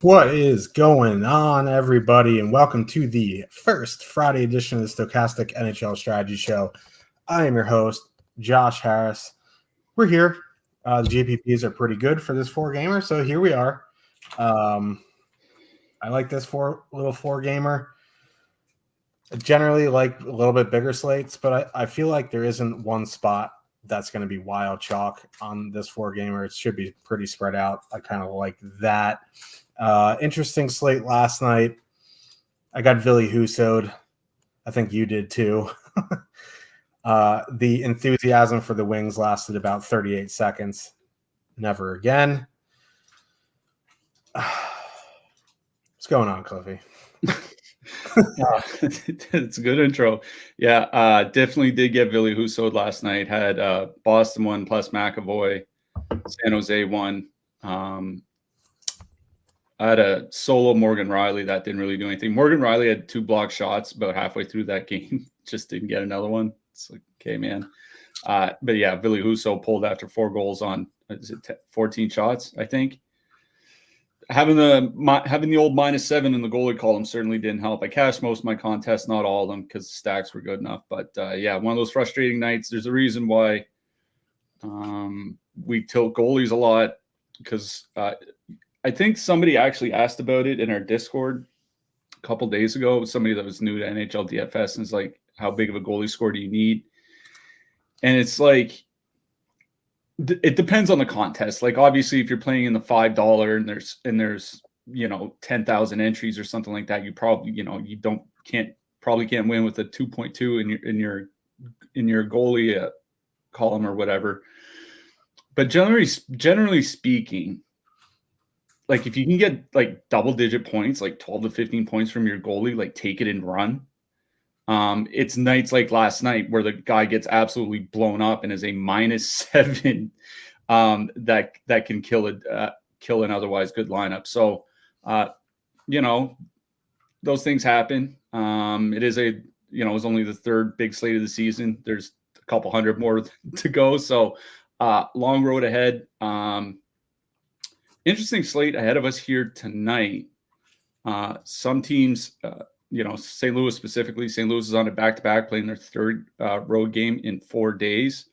What is going on, everybody, and welcome to the first Friday edition of the Stochastic NHL Strategy Show. I am your host, Josh Harris. We're here. The GPPs are pretty good for this four-gamer, so here we are. I like this little four-gamer. I generally like a little bit bigger slates, but I feel like there isn't one spot that's going to be wild chalk on this four-gamer. It should be pretty spread out. I kind of like that. Interesting slate last night. I got Ville Husso'd. I think you did too. The enthusiasm for the Wings lasted about 38 seconds. Never again. What's going on, Cliffy? It's a good intro. Yeah, definitely did get Ville Husso'd last night. Had Boston won plus McAvoy, San Jose won. I had a solo Morgan Riley that didn't really do anything. Morgan Riley had 2 blocked shots about halfway through that game. Just didn't get another one. It's like, okay, man. But yeah, Ville Husso pulled after 4 goals on 14 shots, I think. Having the old -7 in the goalie column certainly didn't help. I cashed most of my contests, not all of them, because the stacks were good enough. But yeah, one of those frustrating nights. There's a reason why we tilt goalies a lot, because I think somebody actually asked about it in our Discord a couple days ago. Somebody that was new to NHL DFS and is like, how big of a goalie score do you need? And it's like, it depends on the contest. Like, obviously, if you're playing in the $5 and there's 10,000 entries or something like that, you probably can't win with a 2.2 in your goalie column or whatever. But generally speaking, like, if you can get like double-digit points, like 12 to 15 points from your goalie, like, take it and run. It's nights like last night where the guy gets absolutely blown up and is a -7 that can kill an otherwise good lineup. So, those things happen. It was only the 3rd big slate of the season. There's a couple hundred more to go. So, long road ahead. Interesting slate ahead of us here tonight. Some teams, St. Louis specifically. St. Louis is on a back-to-back, playing their 3rd road game in 4 days.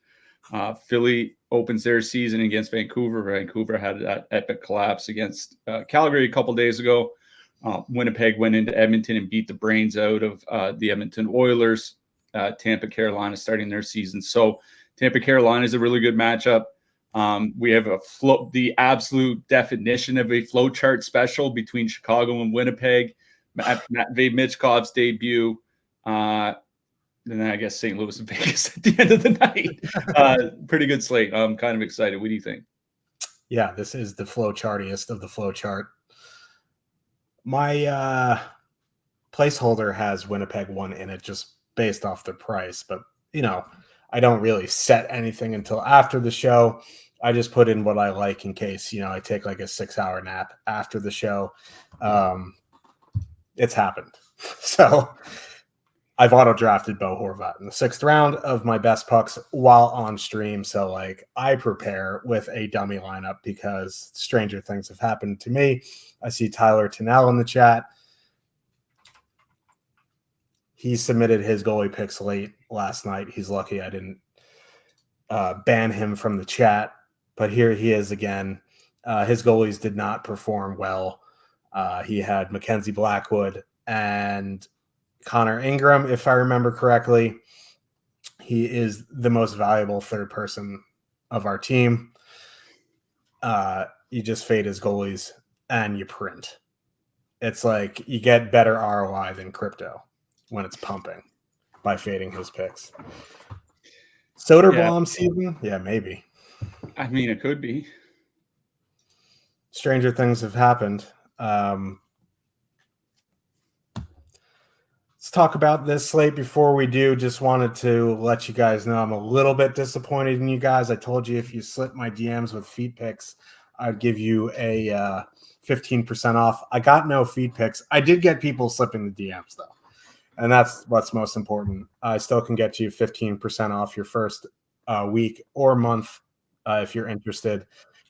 Philly opens their season against Vancouver. Vancouver had that epic collapse against Calgary a couple days ago. Winnipeg went into Edmonton and beat the brains out of the Edmonton Oilers. Tampa, Carolina starting their season. So Tampa, Carolina is a really good matchup. We have the absolute definition of a flow chart special between Chicago and Winnipeg. Matvei Michkov's debut. And then I guess St. Louis and Vegas at the end of the night. Pretty good slate. I'm kind of excited. What do you think? Yeah, this is the flow chartiest of the flow chart. My placeholder has Winnipeg 1 in it just based off the price. But, I don't really set anything until after the show. I just put in what I like in case, I take like a 6-hour nap after the show. It's happened. So I've auto-drafted Bo Horvat in the 6th round of my best pucks while on stream. So, I prepare with a dummy lineup because stranger things have happened to me. I see Tyler Tennell in the chat. He submitted his goalie picks late last night. He's lucky I didn't ban him from the chat. But here he is again. His goalies did not perform well. He had Mackenzie Blackwood and Connor Ingram, if I remember correctly. He is the most valuable 3rd person of our team. You just fade his goalies and you print. It's like you get better ROI than crypto when it's pumping by fading his picks. Soderblom season? Yeah, maybe. I mean, it could be. Stranger things have happened. Let's talk about this slate before we do. Just wanted to let you guys know I'm a little bit disappointed in you guys. I told you if you slip my DMs with feed picks, I'd give you a 15% off. I got no feed picks. I did get people slipping the DMs, though. And that's what's most important. I still can get you 15% off your first week or month if you're interested.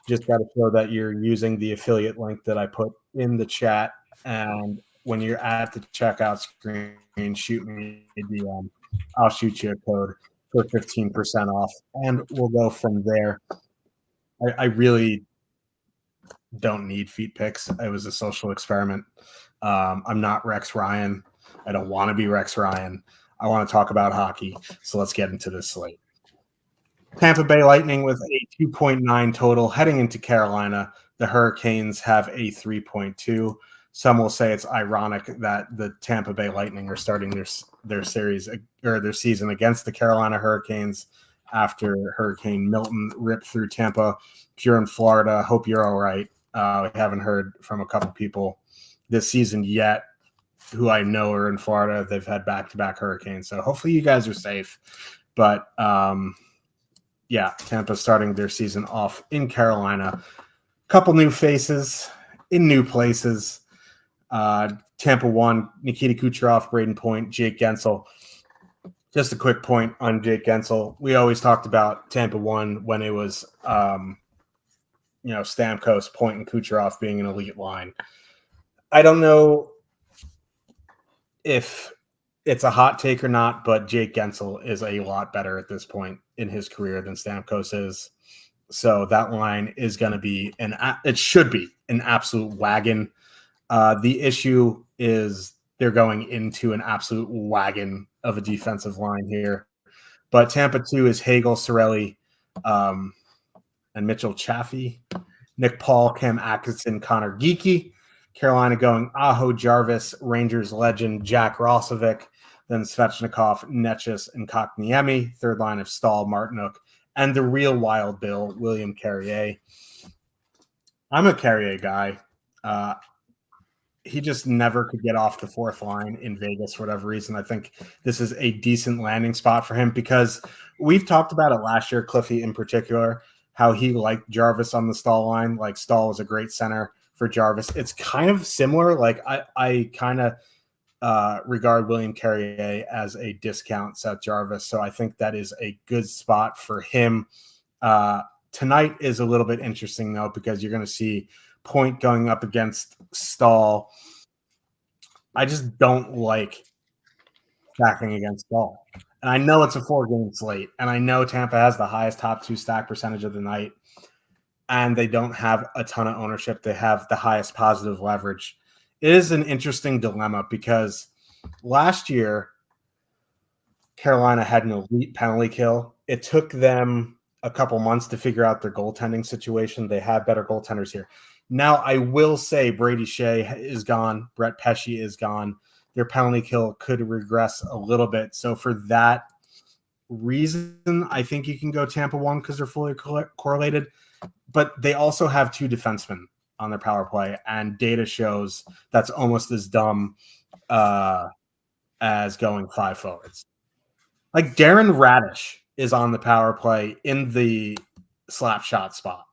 You just got to show that you're using the affiliate link that I put in the chat, and when you're at the checkout screen, shoot me a DM. I'll shoot you a code for 15% off, and we'll go from there. I really don't need feet picks. It was a social experiment. I'm not Rex Ryan. I don't want to be Rex Ryan. I want to talk about hockey. So let's get into this slate. Tampa Bay Lightning with a 2.9 total heading into Carolina. The Hurricanes have a 3.2. Some will say it's ironic that the Tampa Bay Lightning are starting their series or their season against the Carolina Hurricanes after Hurricane Milton ripped through Tampa. If you're in Florida, hope you're all right. We haven't heard from a couple people this season yet who I know are in Florida. They've had back-to-back hurricanes, so hopefully you guys are safe. But yeah, Tampa starting their season off in Carolina. Couple new faces in new places. Tampa won. Nikita Kucherov, Braden Point, Jake Gensel. Just a quick point on Jake Gensel. We always talked about Tampa won when it was, Stamkos, Point, and Kucherov being an elite line. I don't know if it's a hot take or not, but Jake Gensel is a lot better at this point in his career than Stamkos is. So that line is going to be it should be an absolute wagon. The issue is they're going into an absolute wagon of a defensive line here. But Tampa 2 is Hagel, Cirelli, and Mitchell Chaffee, Nick Paul, Cam Atkinson, Connor Geeky. Carolina going Aho, Jarvis, Rangers legend Jack Rossovic, then Svechnikov, Netchus, and Kokniemi. Third line of Stahl, Martinook, and the real wild Bill, William Carrier. I'm a Carrier guy. He just never could get off the fourth line in Vegas for whatever reason. I think this is a decent landing spot for him because we've talked about it last year, Cliffy in particular, how he liked Jarvis on the Stahl line. Like Stahl was a great center for Jarvis. It's kind of similar. Like I kind of regard William Carrier as a discount Seth Jarvis. So I think that is a good spot for him. Tonight is a little bit interesting though, because you're going to see Point going up against Stahl. I just don't like stacking against Stahl. And I know it's a 4-game slate, and I know Tampa has the highest top 2 stack percentage of the night, and they don't have a ton of ownership. They have the highest positive leverage. It is an interesting dilemma because last year, Carolina had an elite penalty kill. It took them a couple months to figure out their goaltending situation. They have better goaltenders here. Now, I will say Brady Shea is gone. Brett Pesce is gone. Their penalty kill could regress a little bit. So for that reason, I think you can go Tampa 1 because they're fully correlated. But they also have 2 defensemen on their power play, and data shows that's almost as dumb as going 5 forwards. Like Darren Radish is on the power play in the slap shot spot.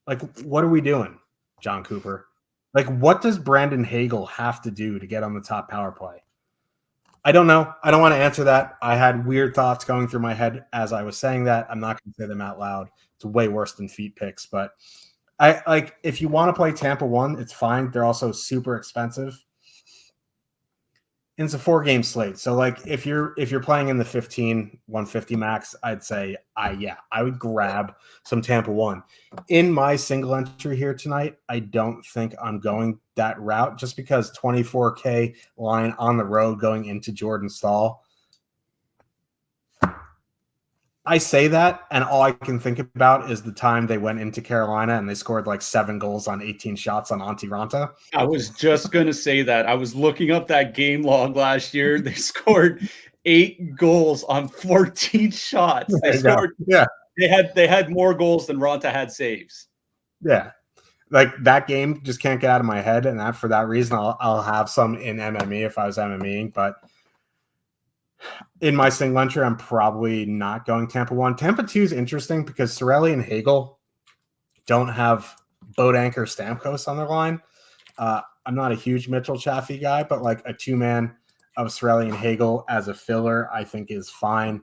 Like, what are we doing, John Cooper? Like, what does Brandon Hagel have to do to get on the top power play? I don't know. I don't want to answer that. I had weird thoughts going through my head as I was saying that. I'm not going to say them out loud. It's way worse than feet picks, but I like if you want to play Tampa 1, it's fine. They're also super expensive. And it's a 4-game slate. So like if you're playing in the 150 max, I'd say I would grab some Tampa 1. In my single entry here tonight, I don't think I'm going that route just because 24K line on the road going into Jordan Stahl. I say that, and all I can think about is the time they went into Carolina and they scored like 7 goals on 18 shots on Antti Ranta. I was just going to say that. I was looking up that game log last year. They scored 8 goals on 14 shots. They scored. Yeah. They had more goals than Ranta had saves. Yeah. Like that game just can't get out of my head. And for that reason, I'll have some in MME if I was MMEing. But in my single entry, I'm probably not going Tampa 1. Tampa 2 is interesting because Cirelli and Hagel don't have boat anchor Stamkos on their line. I'm not a huge Mitchell Chaffee guy, but like a 2-man of Cirelli and Hagel as a filler, I think is fine.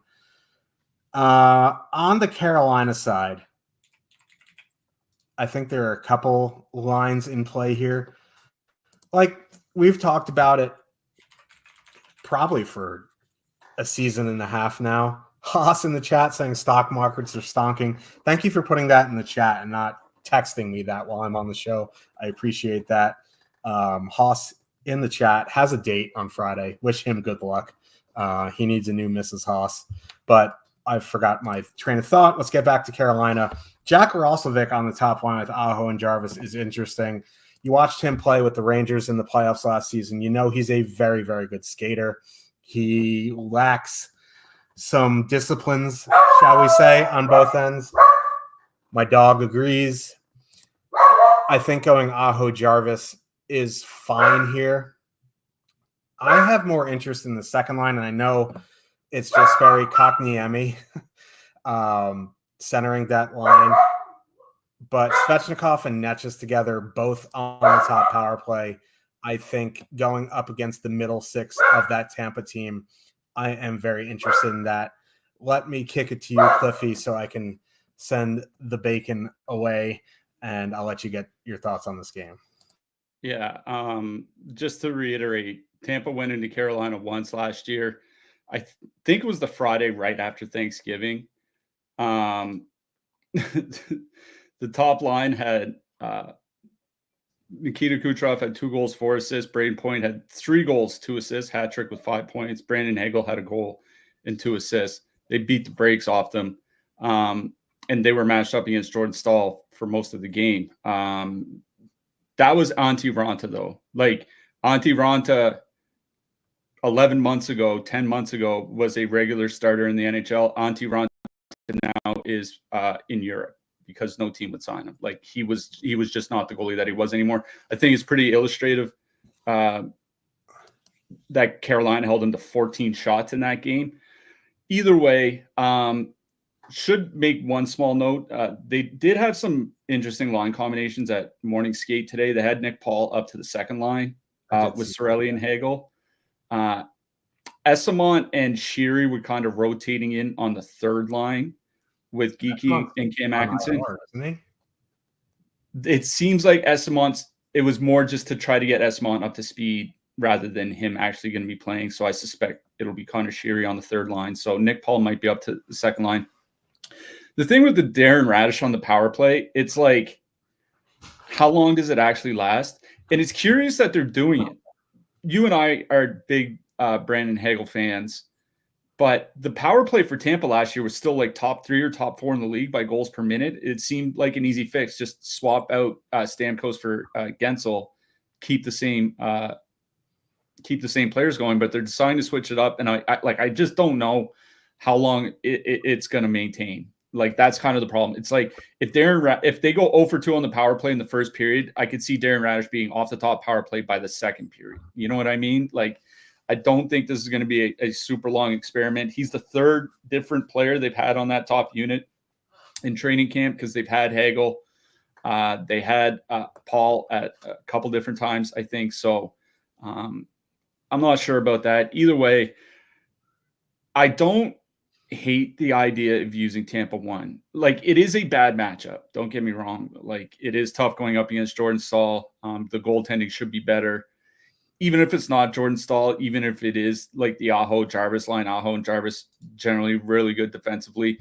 On the Carolina side, I think there are a couple lines in play here. like we've talked about it probably for a season and a half now. Haas in the chat saying stock markets are stonking. Thank you for putting that in the chat and not texting me that while I'm on the show. I appreciate that. Haas in the chat has a date on Friday. Wish him good luck. He needs a new Mrs. Haas. But I forgot my train of thought. Let's get back to Carolina. Jack Roslovic on the top line with Aho and Jarvis is interesting. You watched him play with the Rangers in the playoffs last season. You know he's a very, very good skater. He lacks some disciplines, shall we say, on both ends. My dog agrees. I think going Aho Jarvis is fine here. I have more interest in the second line, and I know it's just very Kotkaniemi centering that line. But Svechnikov and Netches together, both on the top power play, I think going up against the middle six of that Tampa team, I am very interested in that. Let me kick it to you, Cliffy, so I can send the bacon away, and I'll let you get your thoughts on this game. Yeah, just to reiterate, Tampa went into Carolina once last year. I think it was the Friday right after Thanksgiving. The top line had Nikita Kucherov had 2 goals, 4 assists. Braden Point had 3 goals, 2 assists, hat trick with 5 points. Brandon Hagel had a goal and 2 assists. They beat the brakes off them. And they were matched up against Jordan Staal for most of the game. That was Antti Raanta, though. Like, Antti Raanta 11 months ago, 10 months ago, was a regular starter in the NHL. Antti Raanta now is in Europe because no team would sign him. Like, he was just not the goalie that he was anymore. I think it's pretty illustrative that Carolina held him to 14 shots in that game. Either way, should make one small note. They did have some interesting line combinations at morning skate today. They had Nick Paul up to the second line with Cirelli and Hagel. Esamont and Sheary were kind of rotating in on the third line with Geeky and Cam Atkinson. It seems like it was more just to try to get Esamont up to speed rather than him actually going to be playing. So I suspect it'll be Connor Sheary on the third line. So Nick Paul might be up to the second line. The thing with the Darren Radish on the power play, it's like, how long does it actually last? And it's curious that they're doing it. You and I are big Brandon Hagel fans, but the power play for Tampa last year was still like top 3 or top 4 in the league by goals per minute. It seemed like an easy fix. Just swap out Stamkos for Gensel, keep the same players going, but they're deciding to switch it up. And I just don't know how long it's going to maintain. Like, that's kind of the problem. It's like if they go 0 for 2 on the power play in the first period, I could see Darren Radish being off the top power play by the second period. You know what I mean? Like, I don't think this is going to be a super long experiment. He's the third different player they've had on that top unit in training camp because they've had Hagel. They had Paul at a couple different times, I think. So I'm not sure about that. Either way, I don't hate the idea of using Tampa 1. Like, it is a bad matchup. Don't get me wrong. Like, it is tough going up against Jordan Staal. The goaltending should be better. Even if it's not Jordan Staal, even if it is like the Aho Jarvis line, Aho and Jarvis generally really good defensively.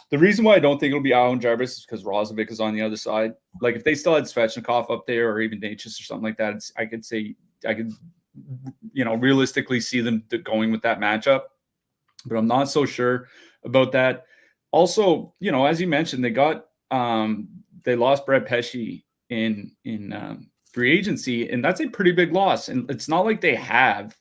The reason why I don't think it'll be Aho and Jarvis is because Roslovic is on the other side. Like, if they still had Svechnikov up there or even Natchez or something like that, I could realistically see them going with that matchup. But I'm not so sure about that. Also, as you mentioned, they lost Brett Pesce in free agency, and that's a pretty big loss. And it's not like they have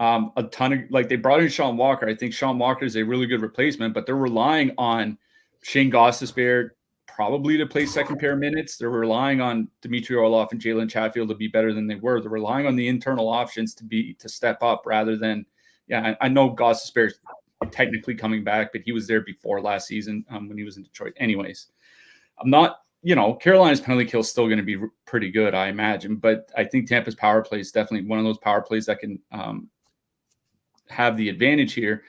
a ton of, like, they brought in Sean Walker. I think Sean Walker is a really good replacement, but they're relying on Shane Gostisbehere probably to play second pair minutes. They're relying on Dmitry Orlov and Jalen Chatfield to be better than they were. They're relying on the internal options to step up rather than, I know Gostisbehere's technically coming back, but he was there before last season when he was in Detroit. Anyways, I'm not, Carolina's penalty kill is still going to be pretty good, I imagine, but I think Tampa's power play is definitely one of those power plays that can have the advantage here.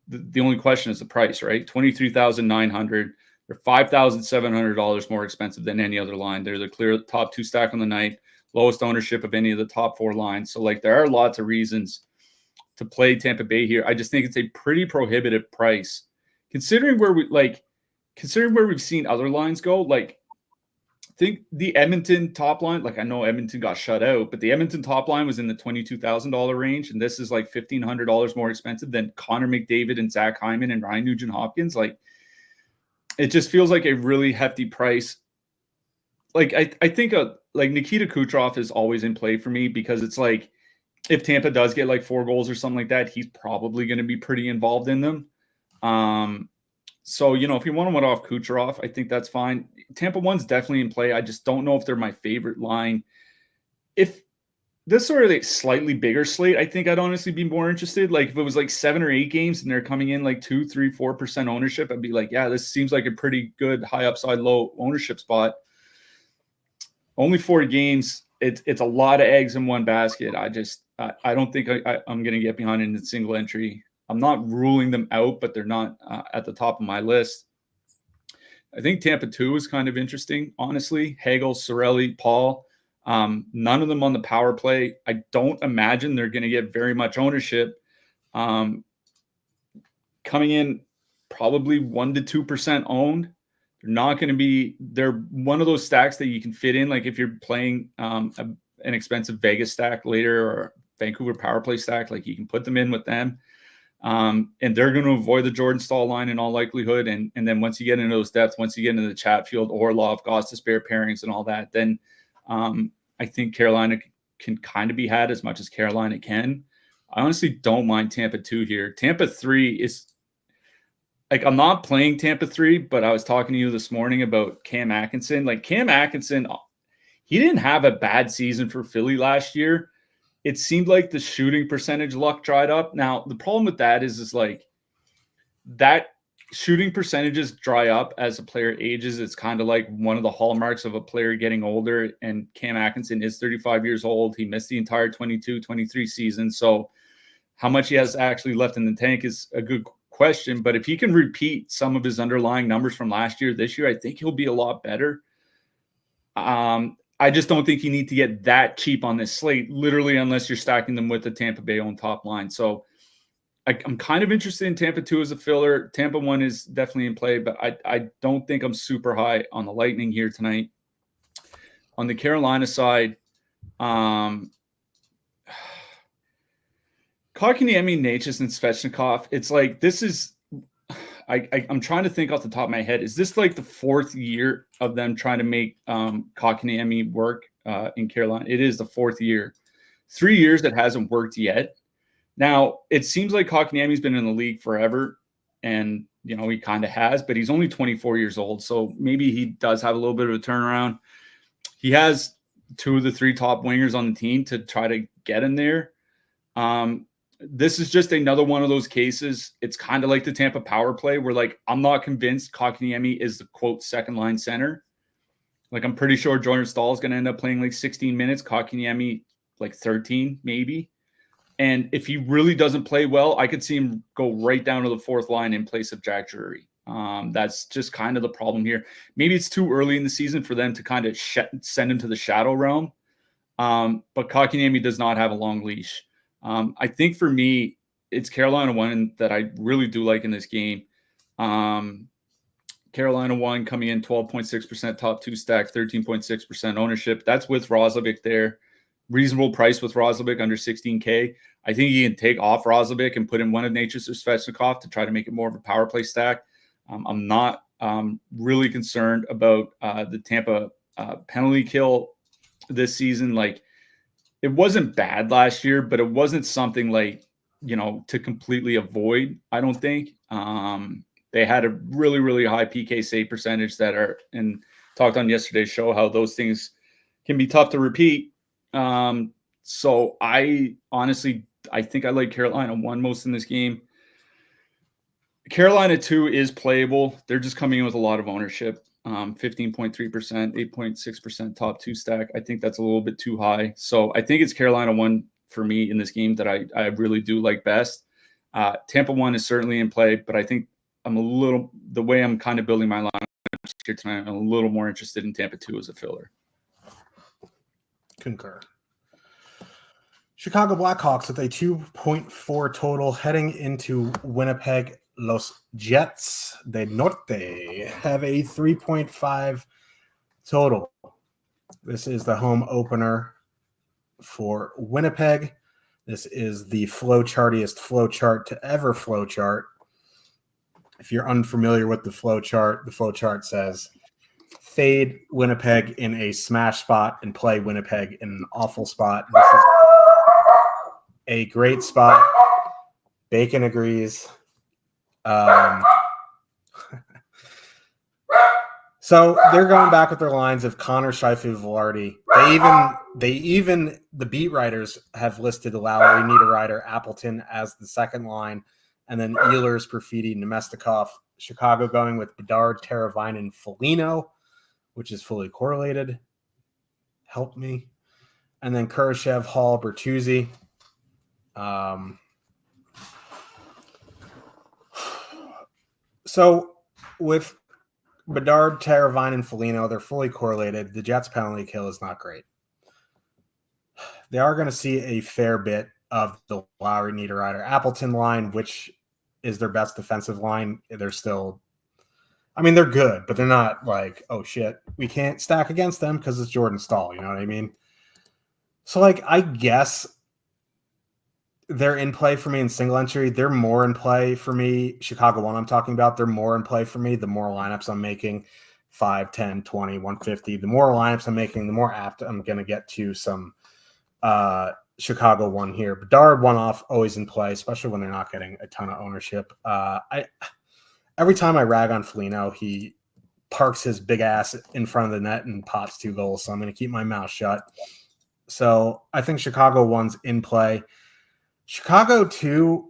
The only question is the price, right? $23,900. They're $5,700 more expensive than any other line. They're the clear top 2 stack on the night. lowest ownership of any of the top 4 lines. So like there are lots of reasons to play Tampa Bay here. I just think it's a pretty prohibitive price considering where we've seen other lines go. Like I think the Edmonton top line, like I know Edmonton got shut out, but the Edmonton top line was in the $22,000 range. And this is like $1,500 more expensive than Connor McDavid and Zach Hyman and Ryan Nugent-Hopkins. Like it just feels like a really hefty price. Like I think like Nikita Kucherov is always in play for me because it's like if Tampa does get like 4 goals or something like that, he's probably going to be pretty involved in them. So, if you want to win off Kucherov, I think that's fine. Tampa 1's definitely in play. I just don't know if they're my favorite line. If this sort of like slightly bigger slate, I think I'd honestly be more interested. Like if it was like 7 or 8 games and they're coming in like 2, 3, 4% ownership, I'd be like, yeah, this seems like a pretty good high upside, low ownership spot. Only 4 games. It's a lot of eggs in one basket. I don't think I'm going to get behind in a single entry. I'm not ruling them out, but they're not at the top of my list. I think Tampa 2 is kind of interesting, honestly. Hagel, Cirelli, Paul, none of them on the power play. I don't imagine they're going to get very much ownership. Coming in probably 1 to 2% owned. They're not going to be – they're one of those stacks that you can fit in. Like if you're playing an expensive Vegas stack later or Vancouver power play stack, like you can put them in with them. And they're going to avoid the Jordan Staal line in all likelihood. And then once you get into those depths, once you get into the Chatfield, Orlov, Gostisbehere pairings and all that, then I think Carolina can kind of be had as much as Carolina can. I honestly don't mind Tampa 2 here. Tampa 3 is like, I'm not playing Tampa 3, but I was talking to you this morning about Cam Atkinson. Like Cam Atkinson, he didn't have a bad season for Philly last year. It seemed like the shooting percentage luck dried up. Now, the problem with that is like that shooting percentages dry up as a player ages. It's kind of like one of the hallmarks of a player getting older. And Cam Atkinson is 35 years old. He missed the entire 22-23 season. So how much he has actually left in the tank is a good question. But if he can repeat some of his underlying numbers from last year, this year, I think he'll be a lot better. I just don't think you need to get that cheap on this slate, literally, unless you're stacking them with the Tampa Bay own top line. So I'm kind of interested in Tampa 2 as a filler. Tampa 1 is definitely in play, but I don't think I'm super high on the Lightning here tonight. On the Carolina side, Kotkaniemi, Necas, and Svechnikov, it's like this is I'm trying to think off the top of my head. Is this like the 4th year of them trying to make Kotkaniemi work in Carolina? It is the 4th year. 3 years that hasn't worked yet. Now, it seems like Kotkaniemi's been in the league forever, and he kind of has, but he's only 24 years old, so maybe he does have a little bit of a turnaround. He has 2 of the 3 top wingers on the team to try to get him there. This is just another one of those cases. It's kind of like the Tampa power play where, like, I'm not convinced Kotkaniemi is the, quote, second-line center. Like, I'm pretty sure Jordan Staal is going to end up playing, like, 16 minutes. Kotkaniemi, like, 13, maybe. And if he really doesn't play well, I could see him go right down to the 4th line in place of Jack Drury. That's just kind of the problem here. Maybe it's too early in the season for them to kind of send him to the shadow realm. But Kotkaniemi does not have a long leash. I think for me, it's Carolina 1 that I really do like in this game. Carolina 1 coming in 12.6% top 2 stack, 13.6% ownership. That's with Roslovic there. Reasonable price with Roslovic under 16K. I think you can take off Roslovic and put in one of Necas or Svechnikov to try to make it more of a power play stack. I'm not really concerned about the Tampa penalty kill this season. Like, it wasn't bad last year, but it wasn't something like, to completely avoid, I don't think. They had a really, really high PK save percentage that are, and talked on yesterday's show how those things can be tough to repeat. So I think I like Carolina 1 most in this game. Carolina 2 is playable. They're just coming in with a lot of ownership. 15.3%, 8.6% top 2 stack. I think that's a little bit too high. So I think it's Carolina 1 for me in this game that I really do like best. Tampa 1 is certainly in play, but I think the way I'm kind of building my lineup here tonight, I'm a little more interested in Tampa 2 as a filler. Concur. Chicago Blackhawks with a 2.4 total heading into Winnipeg. Los Jets de Norte have a 3.5 total. This is the home opener for Winnipeg. This is the flowchartiest flowchart to ever flowchart. If you're unfamiliar with the flowchart says fade Winnipeg in a smash spot and play Winnipeg in an awful spot. This is a great spot. Bacon agrees. So they're going back with their lines of Connor, Scheifele, Velarde. The beat writers have listed Lowry, Niederreiter, Appleton as the second line, and then Ehlers, Perfidi, Nemestikov. Chicago going with Bedard, Teravainen, Foligno, which is fully correlated. Help me. And then Kurashev, Hall, Bertuzzi. So with Bedard, Teravainen, and Foligno, they're fully correlated. The Jets' penalty kill is not great. They are going to see a fair bit of the Lowry, Niederreiter, Appleton line, which is their best defensive line. They're still, they're good, but they're not like, oh shit, we can't stack against them because it's Jordan Stahl. You know what I mean? So I guess they're in play for me in single entry. They're more in play for me. Chicago 1 I'm talking about. They're more in play for me. The more lineups I'm making, 5, 10, 20, 150. The more lineups I'm making, the more apt I'm going to get to some Chicago 1 here. Bedard 1 off, always in play, especially when they're not getting a ton of ownership. Every time I rag on Foligno, he parks his big ass in front of the net and pops 2 goals. So I'm going to keep my mouth shut. So I think Chicago 1's in play. Chicago 2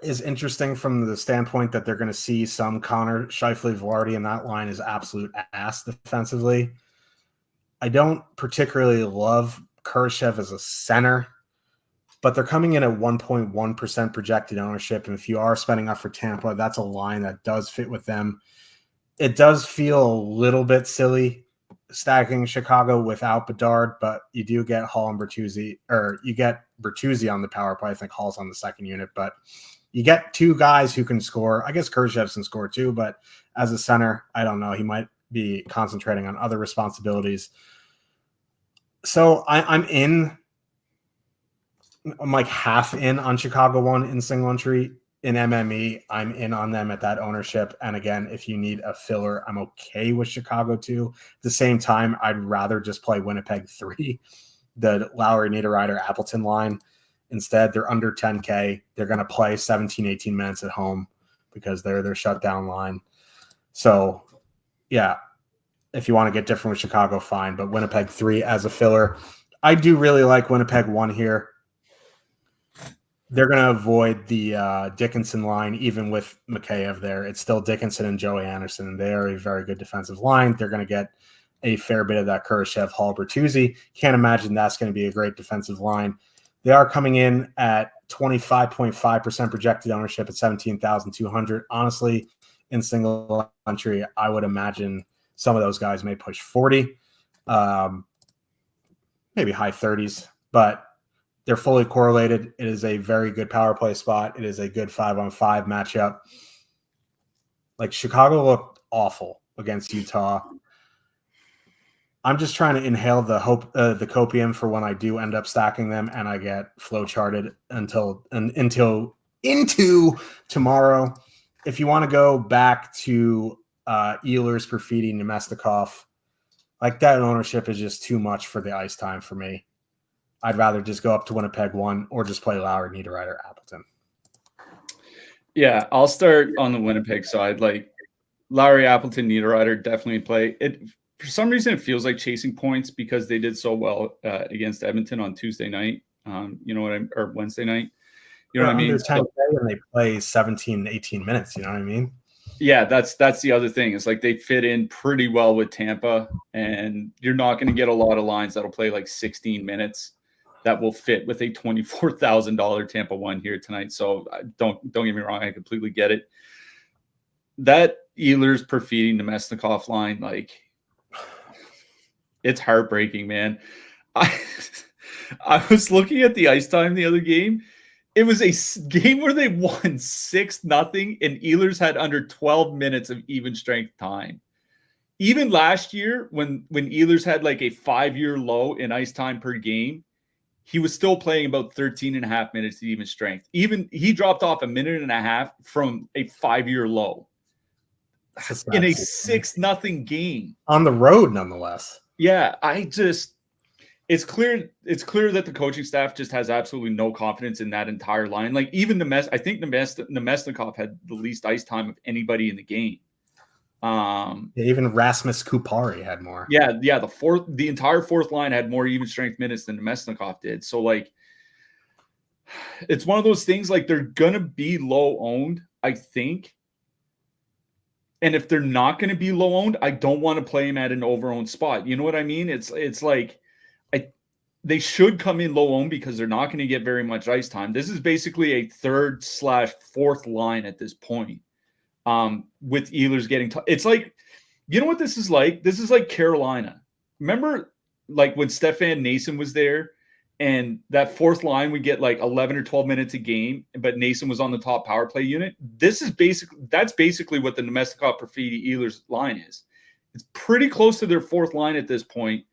is interesting from the standpoint that they're going to see some Connor, Scheifele, Velarde, and that line is absolute ass defensively. I don't particularly love Kurashev as a center, but they're coming in at 1.1% projected ownership. And if you are spending up for Tampa, that's a line that does fit with them. It does feel a little bit silly stacking Chicago without Bedard, but you do get Hall and Bertuzzi, or you get Bertuzzi on the power play. I think Hall's on the second unit, but you get 2 guys who can score. I guess Kurashev can score too, but as a center, I don't know. He might be concentrating on other responsibilities. So I'm like half in on Chicago 1 in single entry. In MME, I'm in on them at that ownership. And again, if you need a filler, I'm okay with Chicago 2. At the same time, I'd rather just play Winnipeg 3, the Lowry, Niederreiter, Appleton line. Instead, they're under 10K. They're going to play 17, 18 minutes at home because they're their shutdown line. So, yeah, if you want to get different with Chicago, fine. But Winnipeg 3 as a filler. I do really like Winnipeg 1 here. They're going to avoid the Dickinson line, even with Mikheyev there. It's still Dickinson and Joey Anderson, and they are a very good defensive line. They're going to get a fair bit of that Kurashev, Hall, Bertuzzi. Can't imagine that's going to be a great defensive line. They are coming in at 25.5% projected ownership at 17,200. Honestly, in single entry, I would imagine some of those guys may push 40, maybe high 30s, but they're fully correlated. It is a very good power play spot. It is a good 5-on-5 matchup. Chicago looked awful against Utah. I'm just trying to inhale the copium for when I do end up stacking them and I get flow charted into tomorrow. If you want to go back to Ehlers, Perfidi, Nemestikov, that ownership is just too much for the ice time for me. I'd rather just go up to Winnipeg 1 or just play Lowry, Niederreiter, Appleton. Yeah, I'll start on the Winnipeg side. Lowry, Appleton, Niederreiter definitely play. It for some reason it feels like chasing points because they did so well against Edmonton on Tuesday night. Or Wednesday night. You know what I mean? Under 10K and they play 17, 18 minutes. You know what I mean? Yeah, that's the other thing. It's they fit in pretty well with Tampa, and you're not going to get a lot of lines that'll play 16 minutes that will fit with a $24,000 Tampa 1 here tonight. So don't get me wrong, I completely get it. That Ehlers, Perfidi, Nemestikov line, it's heartbreaking, man. I I was looking at the ice time the other game. It was a game where they won 6-0, and Ehlers had under 12 minutes of even strength time. Even last year, when Ehlers had like a 5-year low in ice time per game, he was still playing about 13 and a half minutes at even strength. Even he dropped off a minute and a half from a 5-year low in a 6-0 game on the road, nonetheless. Yeah, it's clear that the coaching staff just has absolutely no confidence in that entire line. Like even I think Nemesnikov had the least ice time of anybody in the game. Even Rasmus Kupari had more. Yeah, the entire fourth line had more even strength minutes than Nemesnikov did. So like, it's one of those things. Like they're gonna be low owned, I think. And if they're not going to be low owned, I don't want to play him at an over owned spot. You know what I mean? It's like they should come in low owned because they're not going to get very much ice time. This is basically a third/fourth line at this point. With Ehlers getting it's like, you know what this is like? This is like Carolina. Remember like when Stefan Nason was there and that fourth line would get like 11 or 12 minutes a game, but Nason was on the top power play unit. That's basically what the Nemesnikov, Perfidi, Ehlers line is. It's pretty close to their fourth line at this point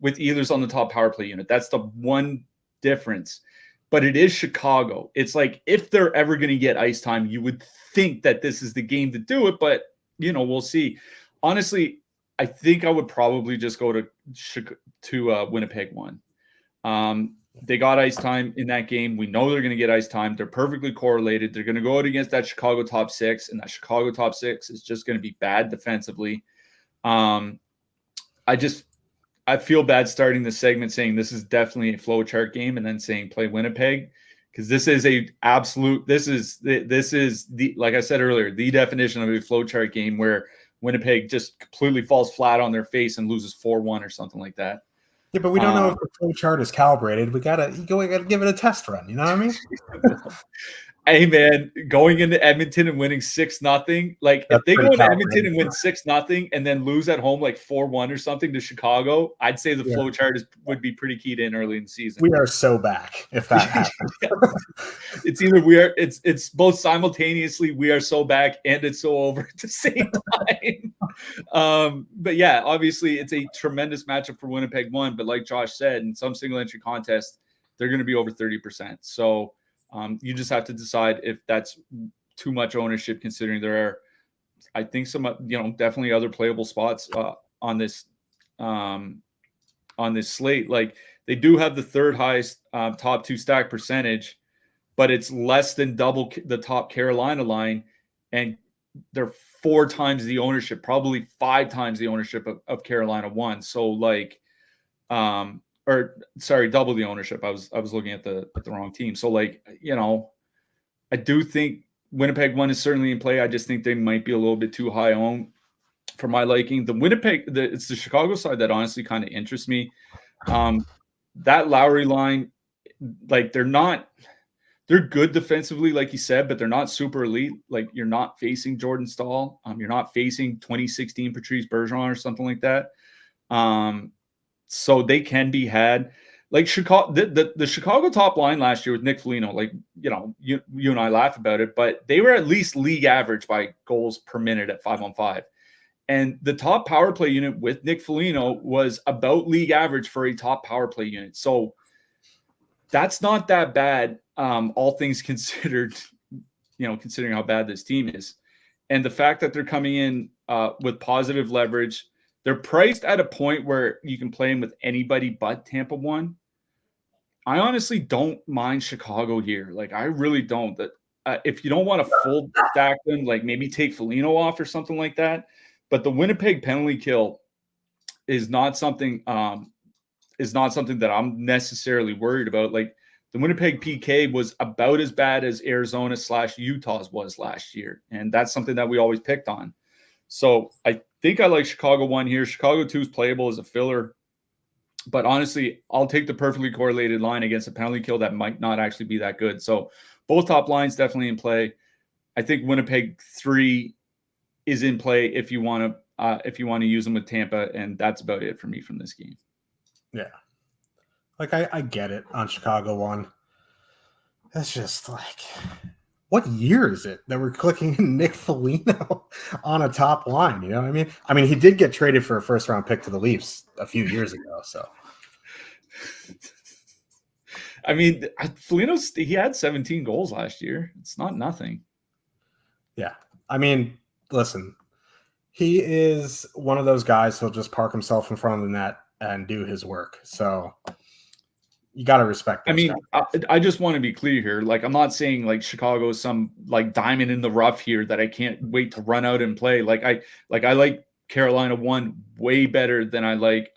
with Ehlers on the top power play unit. That's the one difference. But it is Chicago. It's like if they're ever going to get ice time, you would think that this is the game to do it, but we'll see. Honestly, I think I would probably just go to Winnipeg 1. They got ice time in that game. We know they're going to get ice time. They're perfectly correlated. They're going to go out against that Chicago top six, and that Chicago top six is just going to be bad defensively. I feel bad starting the segment saying this is definitely a flow chart game and then saying play Winnipeg, because this is the like I said earlier, the definition of a flow chart game where Winnipeg just completely falls flat on their face and loses 4-1 or something like that. Yeah, but we don't know if the flow chart is calibrated. We gotta give it a test run. You know what I mean? Hey man, going into Edmonton and winning 6-0, like if they go into Edmonton and win 6-0 and then lose at home like 4-1 or something to Chicago, I'd say the flow chart would be pretty keyed in early in the season. We are so back if that happens. It's either it's both simultaneously we are so back and it's so over at the same time. But yeah, obviously it's a tremendous matchup for Winnipeg 1, but like Josh said, in some single entry contests, they're going to be over 30%. So you just have to decide if that's too much ownership, considering there are, I think, some definitely other playable spots on this slate. Like they do have the third highest top two stack percentage, but it's less than double the top Carolina line, and they're 4 times the ownership, probably 5 times the ownership of Carolina 1. So like, double the ownership. I was looking at the wrong team. So like, I do think Winnipeg 1 is certainly in play. I just think they might be a little bit too high owned for my liking. It's the Chicago side that honestly kind of interests me. That Lowry line, like they're good defensively, like you said, but they're not super elite. Like you're not facing Jordan Staal. You're not facing 2016 Patrice Bergeron or something like that. So they can be had. Like Chicago, the Chicago top line last year with Nick Foligno, like, you and I laugh about it, but they were at least league average by goals per minute at 5-on-5. And the top power play unit with Nick Foligno was about league average for a top power play unit. So that's not that bad, all things considered, considering how bad this team is. And the fact that they're coming in with positive leverage, they're priced at a point where you can play them with anybody but Tampa 1. I honestly don't mind Chicago here. Like, I really don't. That if you don't want to full stack them, like maybe take Foligno off or something like that. But the Winnipeg penalty kill is not something that I'm necessarily worried about. Like the Winnipeg PK was about as bad as Arizona/Utah's was last year, and that's something that we always picked on. So I think I like Chicago 1 here. Chicago 2 is playable as a filler. But honestly, I'll take the perfectly correlated line against a penalty kill that might not actually be that good. So both top lines definitely in play. I think Winnipeg 3 is in play if you want to use them with Tampa, and that's about it for me from this game. Yeah. Like, I get it on Chicago one. That's just like, what year is it that we're clicking in Nick Foligno on a top line? You know what I mean? I mean, he did get traded for a first-round pick to the Leafs a few years ago. So, I mean, he had 17 goals last year. It's not nothing. yeah. I mean, listen, he is one of those guys who'll just park himself in front of the net and do his work. So you got to respect those I mean, I just want to be clear here. Like, I'm not saying like Chicago is some like diamond in the rough here that I can't wait to run out and play. I like Carolina 1 way better than I like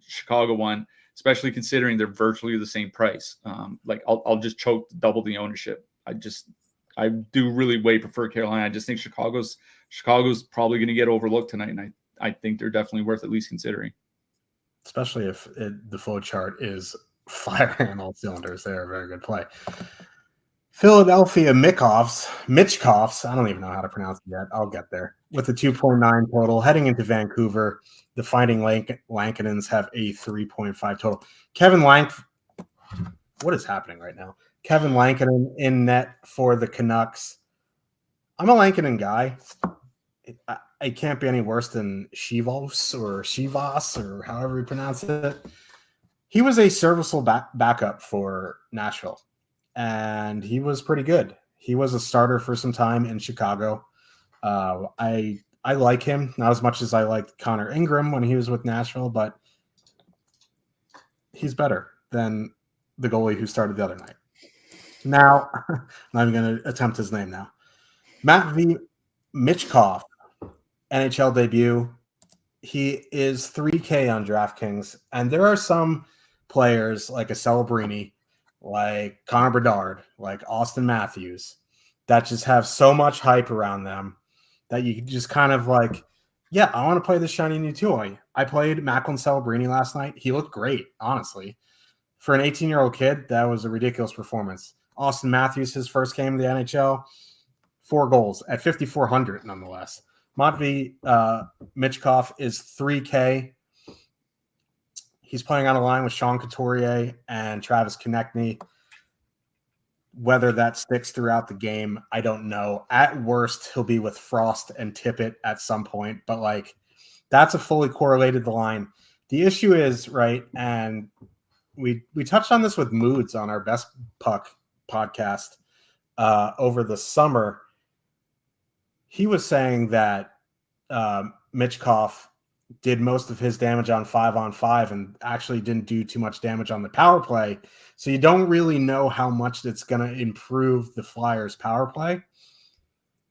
Chicago 1, especially considering they're virtually the same price. Like I'll just choke double the ownership. I do really way prefer Carolina. I just think Chicago's probably going to get overlooked tonight, and I think they're definitely worth at least considering. Especially if the flow chart is firing on all cylinders. They're a very good play. Philadelphia Mitchkoffs, I don't even know how to pronounce it yet. I'll get there. With a 2.9 total. Heading into Vancouver, the Fighting Lankinens have a 3.5 total. What is happening right now? Kevin Lankinen in net for the Canucks. I'm a Lankinen guy. It can't be any worse than Chivas or however you pronounce it. He was a serviceable backup for Nashville, and he was pretty good. He was a starter for some time in Chicago. I like him, not as much as I liked Connor Ingram when he was with Nashville, but he's better than the goalie who started the other night. Now, I'm not even going to attempt his name now. Matvei Michkov, NHL debut. He is 3K on DraftKings, and there are some players like a Celebrini, like Connor Bedard, like Austin Matthews, that just have so much hype around them that you just kind of like, yeah, I want to play this shiny new toy. I played Macklin Celebrini last night. He looked great, honestly. For an 18-year-old kid, that was a ridiculous performance. Austin Matthews, his first game in the NHL, 4 goals at 5,400 nonetheless. Matvei Michkov is 3K. He's playing on a line with Sean Couturier and Travis Konechny. Whether that sticks throughout the game, I don't know. At worst, he'll be with Frost and Tippett at some point, but like that's a fully correlated line. The issue is, right, and we touched on this with Moods on our Best Puck podcast over the summer. He was saying that Michkov did most of his damage on 5-on-5 and actually didn't do too much damage on the power play. So you don't really know how much that's going to improve the Flyers' power play.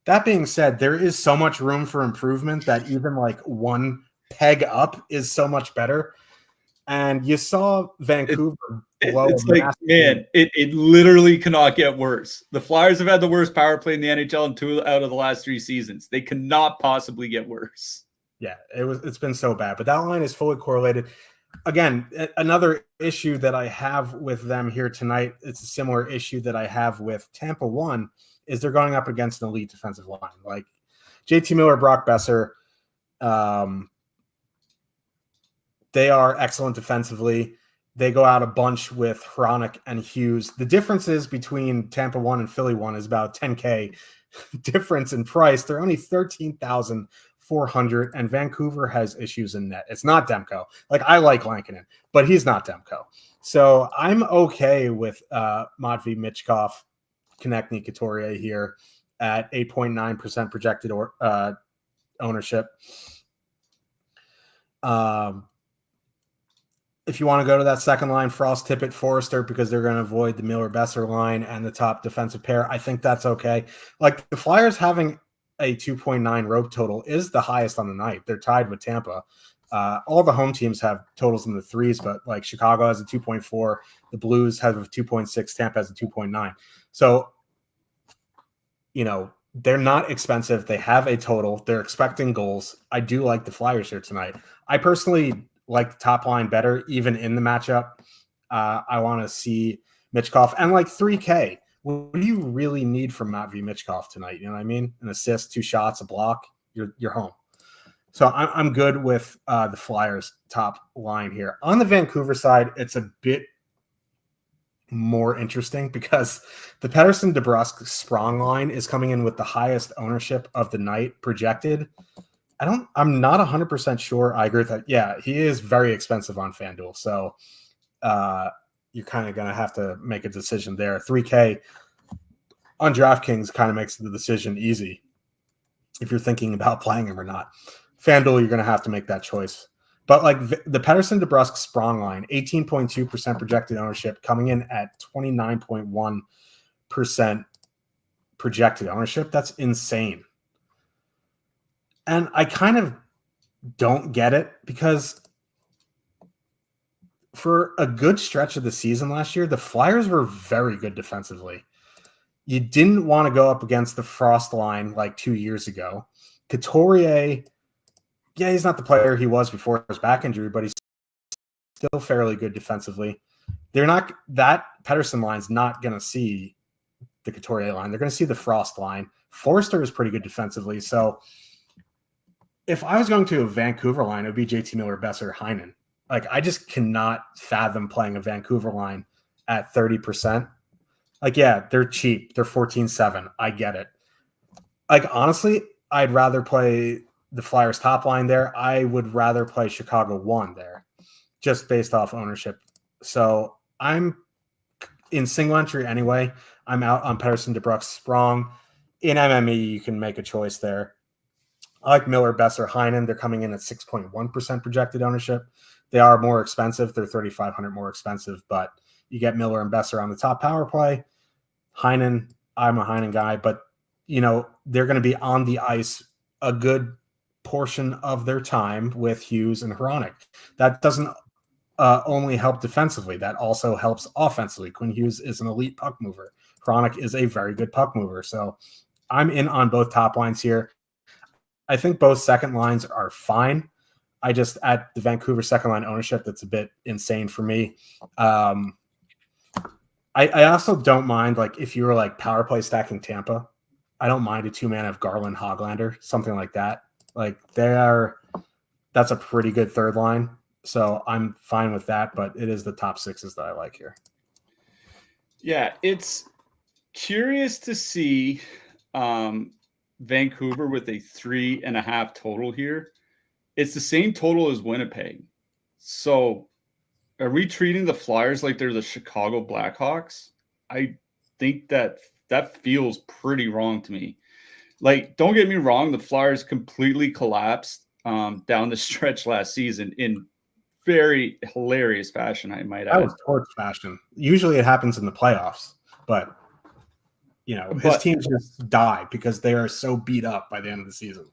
That being said, there is so much room for improvement that even like one peg up is so much better. And you saw Vancouver blow. It's like, man, it literally cannot get worse. The Flyers have had the worst power play in the NHL in 2 out of the last 3 seasons. They cannot possibly get worse. Yeah, it's been so bad. But that line is fully correlated. Again, another issue that I have with them here tonight, it's a similar issue that I have with Tampa 1, is they're going up against an elite defensive line. Like JT Miller, Brock Besser, they are excellent defensively. They go out a bunch with Hronik and Hughes. The differences between Tampa 1 and Philly 1 is about 10K difference in price. They're only 13,400, and Vancouver has issues in net. It's not Demko. Like, I like Lankinen, but he's not Demko. So I'm okay with Matvei Michkov, Konechny, Couturier here at 8.9% projected ownership. If you want to go to that second line, Frost, Tippett, Forrester, because they're going to avoid the Miller-Besser line and the top defensive pair, I think that's okay. Like, the Flyers having a 2.9 rope total is the highest on the night. They're tied with Tampa. All the home teams have totals in the 3s, but like Chicago has a 2.4, the Blues have a 2.6, Tampa has a 2.9. So, you know, they're not expensive. They have a total. They're expecting goals. I do like the Flyers here tonight. I personally like the top line better, even in the matchup. I want to see Michkov and like 3K. What do you really need from Matvei Michkov tonight? You know what I mean? An assist, 2 shots, a block. You're home. So I'm good with the Flyers top line here. On the Vancouver side, it's a bit more interesting because the Pettersson DeBrusk Sprong line is coming in with the highest ownership of the night projected. I'm not 100% sure. I agree with that. Yeah, he is very expensive on FanDuel. So you're kind of going to have to make a decision there. 3K on DraftKings kind of makes the decision easy if you're thinking about playing him or not. FanDuel, you're going to have to make that choice. But like the Pettersson DeBrusk Sprong line, 18.2% projected ownership, coming in at 29.1% projected ownership. That's insane. And I kind of don't get it because for a good stretch of the season last year, the Flyers were very good defensively. You didn't want to go up against the Frost line like 2 years ago. Couturier, yeah, he's not the player he was before his back injury, but he's still fairly good defensively. That Pettersson line's not going to see the Couturier line. They're going to see the Frost line. Forster is pretty good defensively. So if I was going to a Vancouver line, it would be JT Miller, Besser, Heinen. Like, I just cannot fathom playing a Vancouver line at 30%. Like, yeah, they're cheap. They're 14-7. I get it. Like, honestly, I'd rather play the Flyers top line there. I would rather play Chicago 1 there, just based off ownership. So I'm in single entry anyway. I'm out on Pettersson, DeBrusk, Sprong. In MME, you can make a choice there. I like Miller, Besser, Heinen. They're coming in at 6.1% projected ownership. They are more expensive. They're $3,500 more expensive, but you get Miller and Besser on the top power play. Heinen, I'm a Heinen guy, but they're going to be on the ice a good portion of their time with Hughes and Hronek. That doesn't only help defensively. That also helps offensively. Quinn Hughes is an elite puck mover. Hronek is a very good puck mover. So I'm in on both top lines here. I think both second lines are fine. I just, at the Vancouver second line ownership, that's a bit insane for me. I also don't mind, like, if you were like power play stacking Tampa, I don't mind a 2-man of Garland, Hoglander, something like that. Like, that's a pretty good third line. So I'm fine with that, but it is the top sixes that I like here. Yeah, it's curious to see Vancouver with a 3.5 total here. It's the same total as Winnipeg. So are we treating the Flyers like they're the Chicago Blackhawks? I think that feels pretty wrong to me. Like, don't get me wrong, the Flyers completely collapsed down the stretch last season in very hilarious fashion, I might add. That was torch fashion. Usually it happens in the playoffs, but his teams just die because they are so beat up by the end of the season.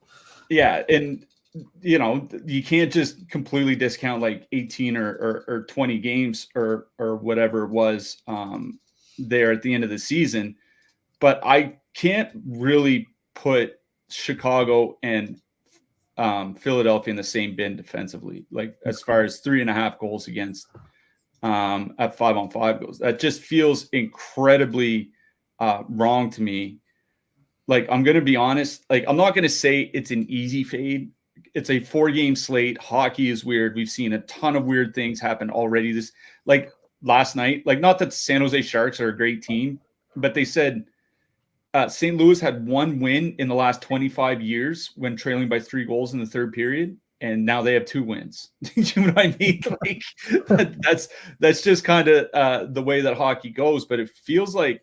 Yeah, and you can't just completely discount like 18 or 20 games or whatever it was there at the end of the season. But I can't really put Chicago and Philadelphia in the same bin defensively, like as far as 3.5 goals against at 5-on-5 goes. That just feels incredibly wrong to me. Like, I'm going to be honest, like, I'm not going to say it's an easy fade. It's a 4-game slate. Hockey is weird. We've seen a ton of weird things happen already. This, like last night, like, not that San Jose Sharks are a great team, but they said St. Louis had 1 win in the last 25 years when trailing by 3 goals in the third period. And now they have 2 wins. You know what I mean? Like, that's just kind of the way that hockey goes, but it feels like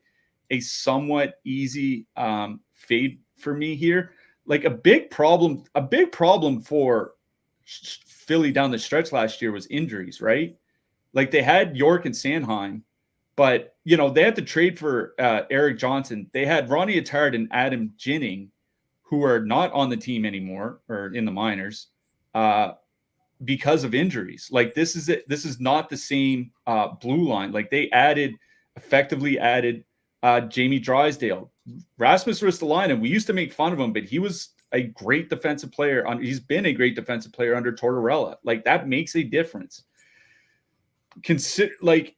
a somewhat easy fade for me here. Like, a big problem for Philly down the stretch last year was injuries, right? Like, they had York and Sanheim, but they had to trade for Eric Johnson. They had Ronnie Attard and Adam Ginning, who are not on the team anymore or in the minors because of injuries. Like, this is not the same blue line. Like, they effectively added Jamie Drysdale, Rasmus Ristolainen. We used to make fun of him, but he was a great defensive player. He's been a great defensive player under Tortorella. Like, that makes a difference. Consider, like,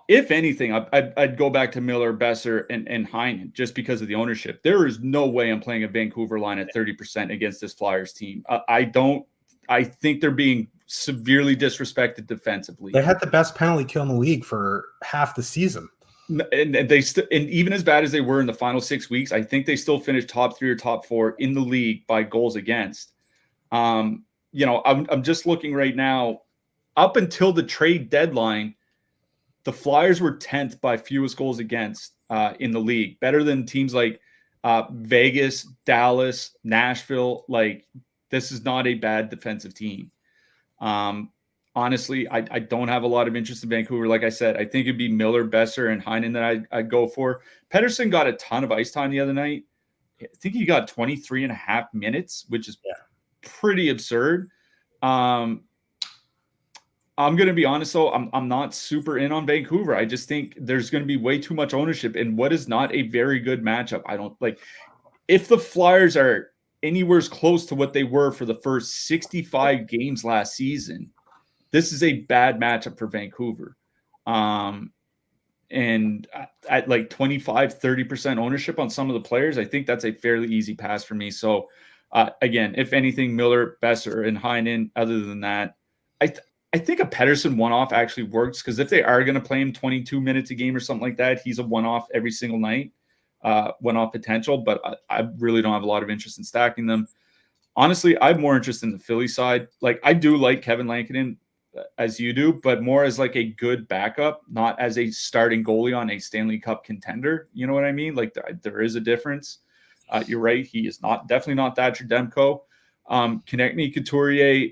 if anything, I'd go back to Miller, Besser, and Heinen just because of the ownership. There is no way I'm playing a Vancouver line at 30% against this Flyers team. I think they're being severely disrespected defensively. They had the best penalty kill in the league for half the season. And they and even as bad as they were in the final 6 weeks, I think they still finished top 3 or top 4 in the league by goals against. I'm just looking right now. Up until the trade deadline, the Flyers were 10th by fewest goals against in the league, better than teams like Vegas, Dallas, Nashville. Like, this is not a bad defensive team. Honestly, I don't have a lot of interest in Vancouver. Like I said, I think it'd be Miller, Besser, and Heinen that I'd go for. Pettersson got a ton of ice time the other night. I think he got 23 and a half minutes, which is pretty absurd. I'm going to be honest, though. I'm not super in on Vancouver. I just think there's going to be way too much ownership in what is not a very good matchup. I don't like if the Flyers are anywhere close to what they were for the first 65 games last season. This is a bad matchup for Vancouver. And at like 25-30% ownership on some of the players, I think that's a fairly easy pass for me. So again, if anything, Miller, Besser, and Heinen. Other than that, I think a Pettersson one-off actually works, because if they are going to play him 22 minutes a game or something like that, he's a one-off every single night, one-off potential. But I really don't have a lot of interest in stacking them. Honestly, I have more interest in the Philly side. Like, I do like Kevin Lankinen, as you do, but more as like a good backup, not as a starting goalie on a Stanley Cup contender. You know what I mean? Like, there is a difference. You're right. He is definitely not Thatcher Demko. Konechny, Couturier,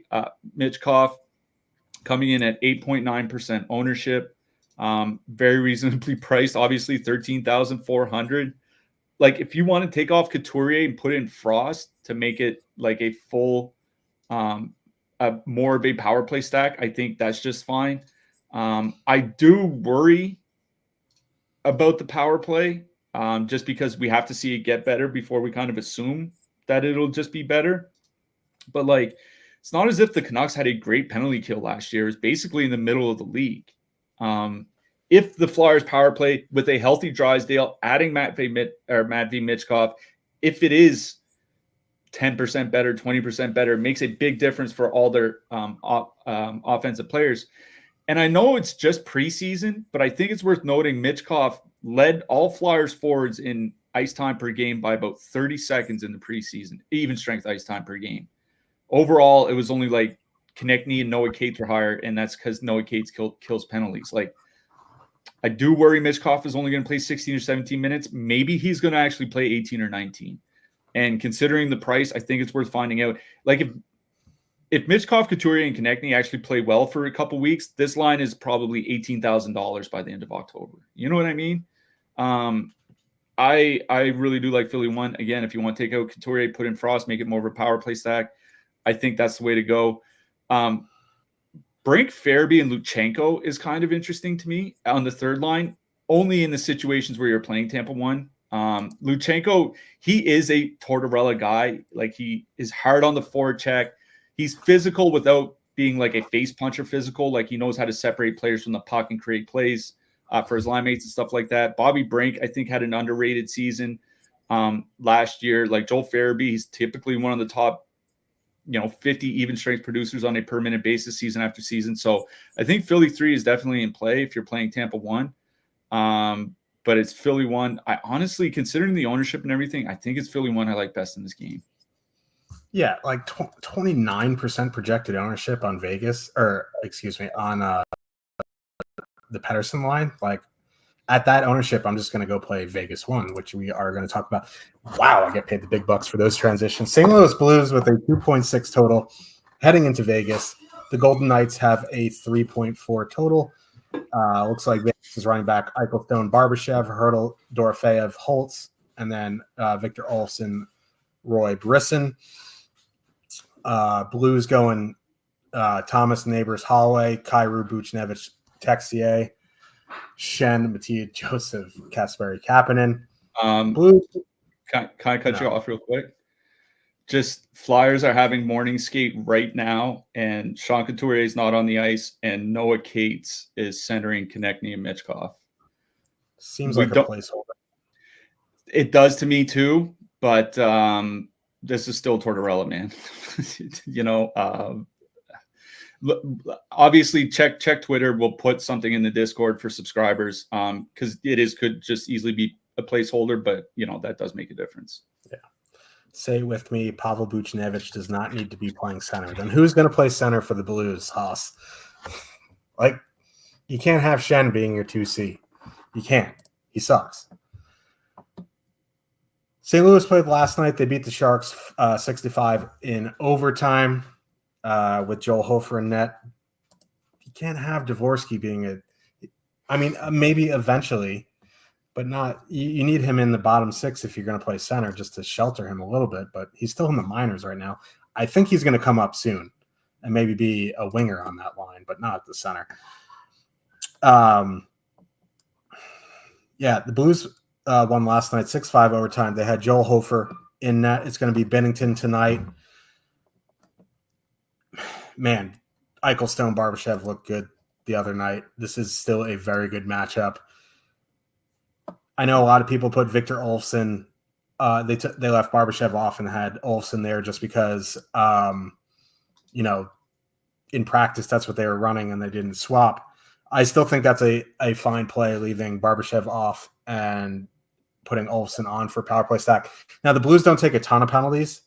Michkov coming in at 8.9% ownership. Very reasonably priced, obviously $13,400. Like, if you want to take off Couturier and put in Frost to make it like a full, more of a power play stack, I think that's just fine. I do worry about the power play, just because we have to see it get better before we kind of assume that it'll just be better. But like, it's not as if the Canucks had a great penalty kill last year. It's basically in the middle of the league. If the Flyers power play with a healthy Drysdale, adding Matvei Michkov, if it is 10% better, 20% better, it makes a big difference for all their offensive players. And I know it's just preseason, but I think it's worth noting Michkov led all Flyers forwards in ice time per game by about 30 seconds in the preseason, even strength ice time per game. Overall, it was only like Konechny and Noah Cates were higher, and that's because Noah Cates kills penalties. Like, I do worry Michkov is only going to play 16 or 17 minutes. Maybe he's going to actually play 18 or 19. And considering the price, I think it's worth finding out. Like, if Michkov, Couturier, and Konechny actually play well for a couple weeks, this line is probably $18,000 by the end of October. You know what I mean? I really do like Philly 1. Again, if you want to take out Couturier, put in Frost, make it more of a power play stack, I think that's the way to go. Brink, Farabee, and Luchenko is kind of interesting to me on the third line, only in the situations where you're playing Tampa 1. Luchenko, he is a Tortorella guy. Like, he is hard on the forecheck. He's physical without being like a face puncher physical. Like, he knows how to separate players from the puck and create plays for his line mates and stuff like that. Bobby Brink, I think, had an underrated season last year. Like, Joel Farabee, he's typically one of the top 50 even strength producers on a per minute basis season after season. So I think Philly 3 is definitely in play if you're playing Tampa 1. But it's Philly 1. I honestly, considering the ownership and everything, I think it's Philly 1 I like best in this game. Yeah, like 29% projected ownership on Vegas, on the Pettersson line. Like, at that ownership, I'm just going to go play Vegas 1, which we are going to talk about. Wow, I get paid the big bucks for those transitions. St. Louis Blues with a 2.6 total heading into Vegas. The Golden Knights have a 3.4 total. Looks like Vegas is running back Eichelstone, Barbashev, Hertl, Dorofeyev, Holtz, and then Victor Olofsson, Roy Brisson. Blues going Thomas, Neighbors, Holloway, Kyrou, Buchnevich, Texier, Shen, Mattia, Joseph, Kasperi, Kapanen. Blues. Can I cut you off real quick? Just Flyers are having morning skate right now, and Sean Couturier is not on the ice, and Noah Cates is centering Konechny and Michkov. Seems like a placeholder. It does to me too, but this is still Tortorella, man. obviously check Twitter. We'll put something in the Discord for subscribers because could just easily be a placeholder, but that does make a difference. Yeah. Say with me, Pavel Buchnevich does not need to be playing center. Then who's going to play center for the Blues, Haas? Like, you can't have Shen being your 2C. You can't. He sucks. St. Louis played last night. They beat the Sharks 65 in overtime with Joel Hofer in net. You can't have Dvorsky being maybe eventually, but not. You need him in the bottom six if you're going to play center just to shelter him a little bit, but he's still in the minors right now. I think he's going to come up soon and maybe be a winger on that line, but not at the center. The Blues won last night, 6-5 overtime. They had Joel Hofer in net. It's going to be Bennington tonight. Man, Eichel, Stone, Barbashev looked good the other night. This is still a very good matchup. I know a lot of people put Victor Olofsson. They left Barbashev off and had Olofsson there just because, in practice that's what they were running and they didn't swap. I still think that's a fine play, leaving Barbashev off and putting Olofsson on for power play stack. Now, the Blues don't take a ton of penalties,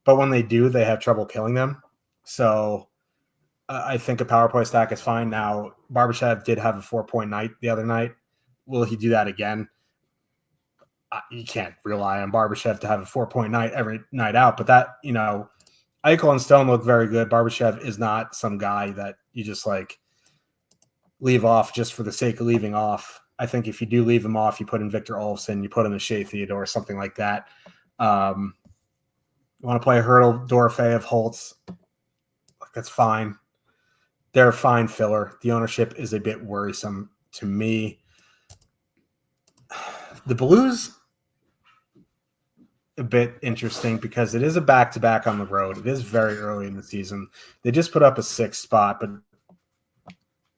but when they do, they have trouble killing them. So I think a power play stack is fine. Now, Barbashev did have a 4-point night the other night. Will he do that again? You can't rely on Barbashev to have a 4-point night every night out, but that, Eichel and Stone look very good. Barbashev is not some guy that you just leave off just for the sake of leaving off. I think if you do leave him off, you put in Victor Olofsson, you put in a Shea Theodore, something like that. You want to play Hurdle, Dorofeyev, Holtz, that's fine. They're a fine filler. The ownership is a bit worrisome to me. The Blues, a bit interesting because it is a back-to-back on the road. It is very early in the season. They just put up a 6th spot, but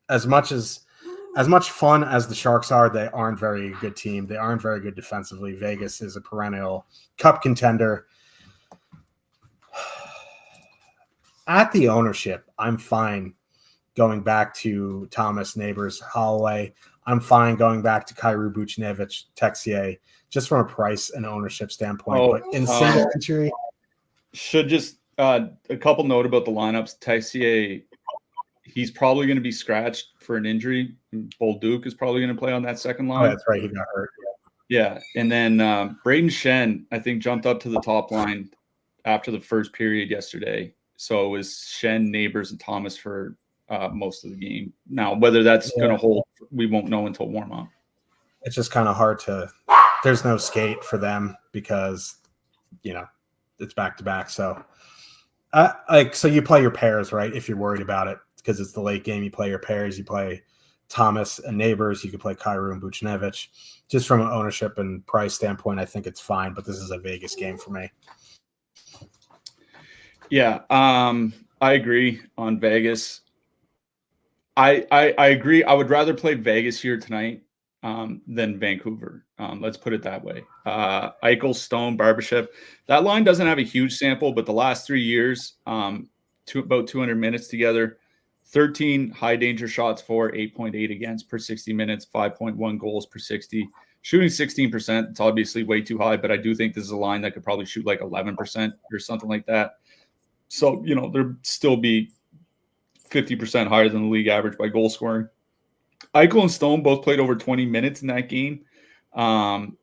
as much fun as the Sharks are, they aren't a very good team. They aren't very good defensively. Vegas is a perennial cup contender. At the ownership, I'm fine going back to Thomas, Neighbors, Holloway. I'm fine going back to Kyrou, Buchnevich, Texier, just from a price and ownership standpoint. But in single entry, should just a couple note about the lineups. Texier, he's probably going to be scratched for an injury. Bolduc is probably going to play on that second line. Oh, that's right. He got hurt. Yeah. And then Braden Shen, I think, jumped up to the top line after the first period yesterday. So it was Shen, Neighbors, and Thomas for most of the game. Now, whether that's going to hold, we won't know until warm-up. It's just kind of hard to – there's no skate for them because, it's back-to-back. So, so you play your pairs, right, if you're worried about it. Because it's the late game, you play your pairs. You play Thomas and Neighbors. You could play Kyrou and Buchnevich. Just from an ownership and price standpoint, I think it's fine. But this is a Vegas game for me. Yeah, I agree on Vegas. I agree. I would rather play Vegas here tonight than Vancouver. Let's put it that way. Eichel, Stone, Barbashev. That line doesn't have a huge sample, but the last 3 years, about 200 minutes together. 13 high danger shots for, 8.8 against per 60 minutes, 5.1 goals per 60, shooting 16%. It's obviously way too high, but I do think this is a line that could probably shoot like 11% or something like that. So, there'd still be 50% higher than the league average by goal scoring. Eichel and Stone both played over 20 minutes in that game.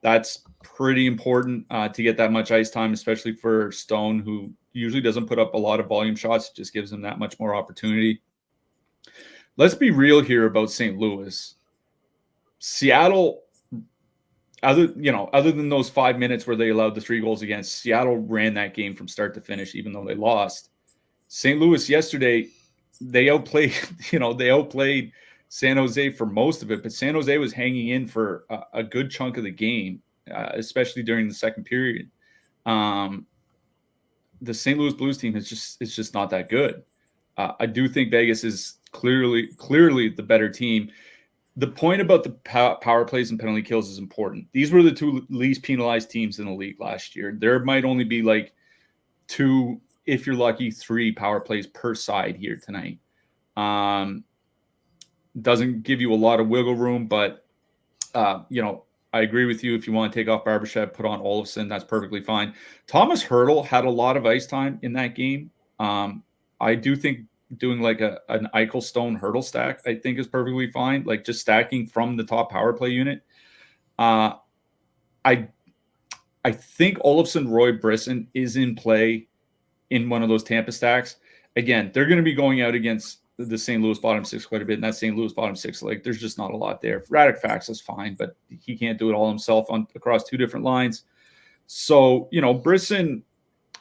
That's pretty important to get that much ice time, especially for Stone, who usually doesn't put up a lot of volume shots. It just gives him that much more opportunity. Let's be real here about St. Louis. Seattle, other than those 5 minutes where they allowed the 3 goals against, Seattle ran that game from start to finish, even though they lost. St. Louis yesterday, they outplayed San Jose for most of it, but San Jose was hanging in for a good chunk of the game, especially during the second period. The St. Louis Blues team is just not that good. I do think Vegas is clearly the better team. The point about the power plays and penalty kills is important. These were the 2 least penalized teams in the league last year. There might only be like 2, if you're lucky, 3 power plays per side here tonight. Doesn't give you a lot of wiggle room, but I agree with you. If you want to take off Barbashev, put on Olofsson, that's perfectly fine. Thomas Hertl had a lot of ice time in that game. I do think doing like an Eichel Stone Hertl stack, I think is perfectly fine. Like just stacking from the top power play unit. I think Olofsson, Roy, Brisson is in play in one of those Tampa stacks. Again, they're going to be going out against the St. Louis bottom six quite a bit, and that St. Louis bottom six, like there's just not a lot there. Radek Fax is fine, but he can't do it all himself across two different lines. So, Brisson,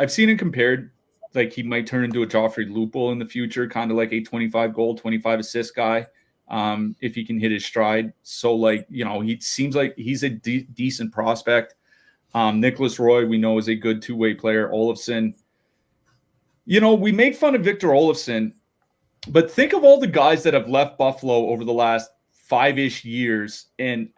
I've seen him compared, like he might turn into a Joffrey Lupul in the future, kind of like a 25 goal, 25 assist guy, if he can hit his stride. So, he seems like he's a decent prospect. Nicholas Roy, we know, is a good two-way player. Olofsson, we make fun of Victor Olofsson, but think of all the guys that have left Buffalo over the last 5-ish years and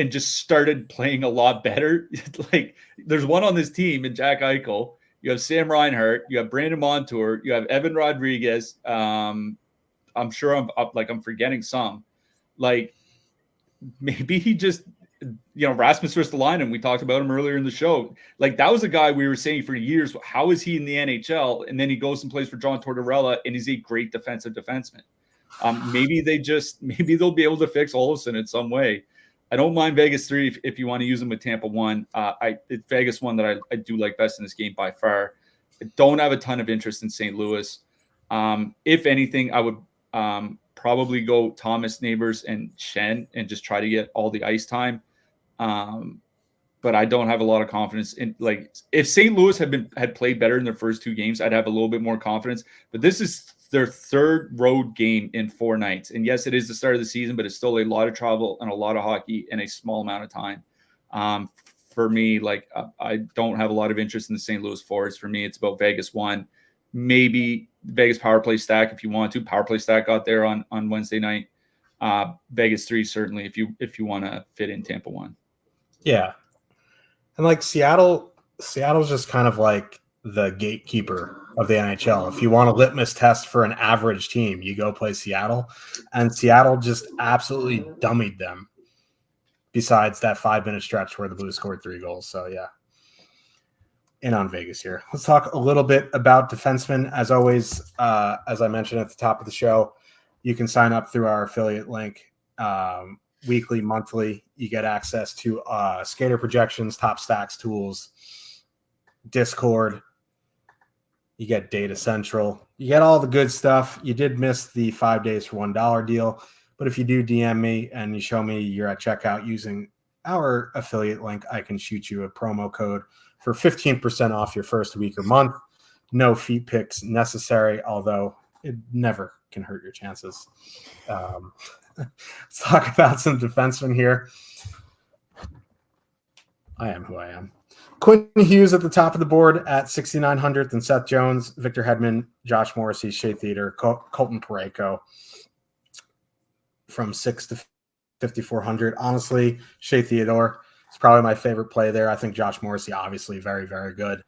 just started playing a lot better. Like there's one on this team in Jack Eichel. You have Sam Reinhart. You have Brandon Montour. You have Evan Rodriguez. I'm sure I'm forgetting some. Like maybe he just, Rasmus Ristolainen, we talked about him earlier in the show. Like that was a guy we were saying for years, how is he in the NHL? And then he goes and plays for John Tortorella and he's a great defensive defenseman. Maybe they'll be able to fix Olofsson in some way. I don't mind Vegas 3 if you want to use them with Tampa 1. It's Vegas 1 that I do like best in this game by far. I don't have a ton of interest in St. Louis. If anything, I would probably go Thomas, Neighbors, and Shen and just try to get all the ice time. But I don't have a lot of confidence in, like, if St. Louis had played better in their first 2 games, I'd have a little bit more confidence. But this is their 3rd road game in 4 nights. And yes, it is the start of the season, but it's still a lot of travel and a lot of hockey in a small amount of time. For me, I don't have a lot of interest in the St. Louis Forwards. For me, it's about Vegas 1, maybe Vegas power play stack if you want to. Power play stack out there on Wednesday night. Vegas 3 certainly if you want to fit in Tampa 1. Yeah. And like Seattle's just kind of like the gatekeeper of the NHL. If you want a litmus test for an average team, you go play Seattle. And Seattle just absolutely dummied them besides that 5-minute stretch where the Blues scored 3 goals. So, yeah. In on Vegas here. Let's talk a little bit about defensemen. As always, as I mentioned at the top of the show, you can sign up through our affiliate link. Weekly, monthly, you get access to skater projections, top stacks tools, Discord. You get Data Central. You get all the good stuff. You did miss the 5 days for $1 deal, but if you do DM me and you show me you're at checkout using our affiliate link, I can shoot you a promo code for 15% off your first week or month. No feet picks necessary, although it never can hurt your chances. Let's talk about some defensemen here. I am who I am. Quinn Hughes at the top of the board at 6,900th, and Seth Jones, Victor Hedman, Josh Morrissey, Shea Theodore, Colton Parayko from 6 to 5,400. Honestly, Shea Theodore is probably my favorite play there. I think Josh Morrissey, obviously, very, very good.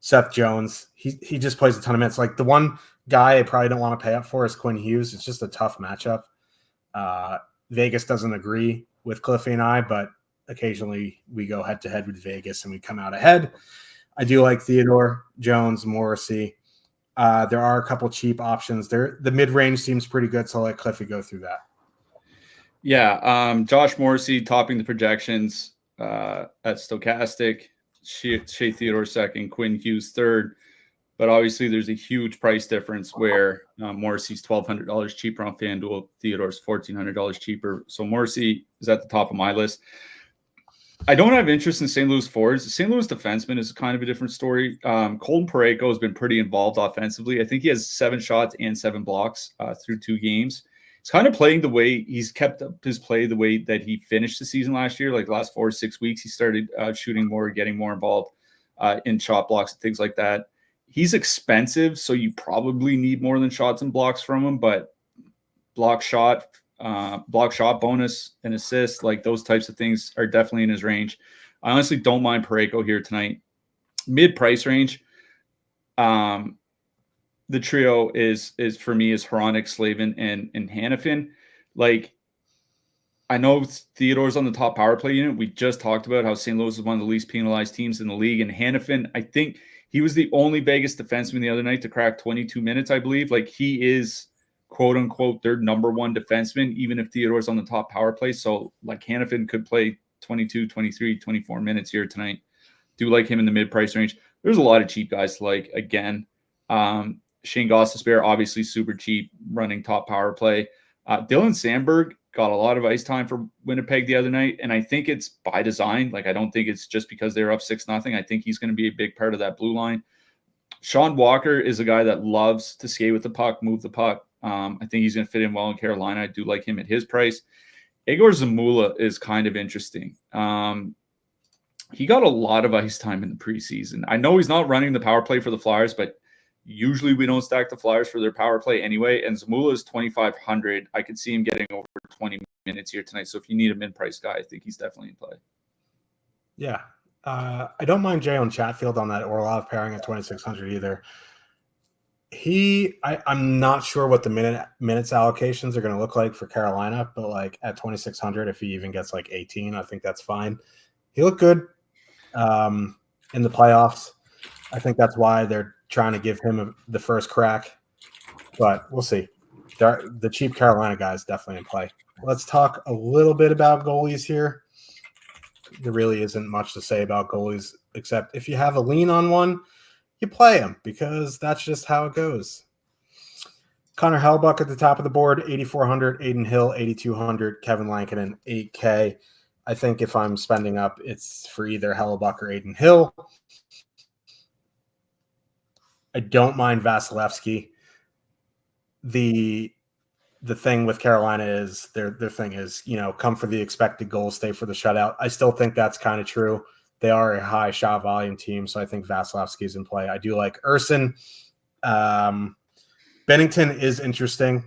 Seth Jones, he just plays a ton of minutes. Like the one guy I probably don't want to pay up for is Quinn Hughes. It's just a tough matchup. Vegas doesn't agree with Cliffy and I, but occasionally we go head to head with Vegas and we come out ahead. I do like Theodore, Jones, Morrissey. There are a couple cheap options there. The mid-range seems pretty good, so I'll let Cliffy go through that. Yeah. Josh Morrissey topping the projections at Stochastic, Shea Theodore 2nd, Quinn Hughes 3rd. But obviously there's a huge price difference where Morrissey's $1,200 cheaper on FanDuel. Theodore's $1,400 cheaper. So Morrissey is at the top of my list. I don't have interest in St. Louis forwards. The St. Louis defenseman is kind of a different story. Colton Parayko has been pretty involved offensively. I think he has 7 shots and 7 blocks through 2 games. He's kind of playing the way he's kept up his play the way that he finished the season last year. Like the last 4 or 6 weeks, he started shooting more, getting more involved in shot blocks and things like that. He's expensive, so you probably need more than shots and blocks from him, but block shot bonus and assist, like those types of things are definitely in his range. I honestly don't mind Parayko here tonight. Mid price range. the trio is for me is Hronik, Slavin, and Hanifin. Like, I know Theodore's on the top power play unit. We just talked about how St. Louis is one of the least penalized teams in the league. And Hanifin, I think he was the only Vegas defenseman the other night to crack 22 minutes, I believe. Like, he is, quote unquote, their number one defenseman, even if Theodore's on the top power play. So, like, Hanifin could play 22, 23, 24 minutes here tonight. Do like him in the mid-price range. There's a lot of cheap guys to like. Again, Shane Gostisbehere, obviously super cheap, running top power play. Dylan Sandberg got a lot of ice time for Winnipeg the other night, and I think it's by design. Like, I don't think it's just because they're up 6-0. I think he's going to be a big part of that blue line. Sean Walker is a guy that loves to skate with the puck, move the puck. I think he's going to fit in well in Carolina. I do like him at his price. Igor Zamula is kind of interesting. He got a lot of ice time in the preseason. I know he's not running the power play for the Flyers, but usually we don't stack the Flyers for their power play anyway. And Zamula is 2,500. I could see him getting over 20 minutes here tonight. So if you need a mid-price guy, I think he's definitely in play. Yeah. I don't mind Jay on Chatfield on that Orlov pairing at 2,600 either. I'm not sure what the minutes allocations are going to look like for Carolina, but like at 2,600, if he even gets like 18, I think that's fine. He looked good in the playoffs. I think that's why they're trying to give him the first crack, but we'll see. The cheap Carolina guy is definitely in play. Let's talk a little bit about goalies here. There really isn't much to say about goalies, except if you have a lean on one, you play him because that's just how it goes. Connor Hellebuyck at the top of the board, 8,400. Aiden Hill, 8,200. Kevin Lankinen, 8K. I think if I'm spending up, it's for either Hellebuyck or Aiden Hill. I don't mind Vasilevsky. The thing with Carolina is their thing is, come for the expected goals, stay for the shutout. I still think that's kind of true. They are a high shot volume team, so I think Vasilevsky is in play. I do like Urson. Bennington is interesting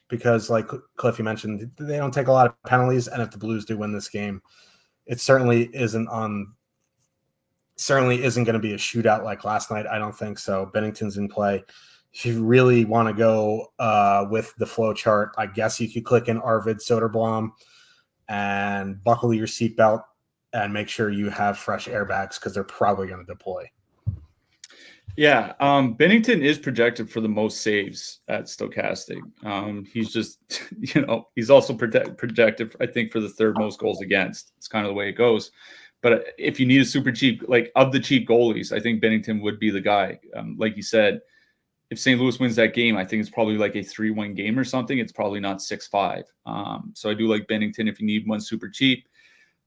because, like Cliff, you mentioned, they don't take a lot of penalties, and if the Blues do win this game, it certainly isn't going to be a shootout like last night. I don't think so. Bennington's in play. If you really want to go with the flow chart, I guess you could click in Arvid Soderblom and buckle your seatbelt and make sure you have fresh airbags because they're probably going to deploy. Yeah, Bennington is projected for the most saves at Stochastic. He's just, he's also projected, I think, for the third most goals against. It's kind of the way it goes. But if you need a super cheap, like of the cheap goalies, I think Bennington would be the guy. Like you said, if St. Louis wins that game, I think it's probably like a 3-1 game or something. It's probably not 6-5. So I do like Bennington if you need one super cheap.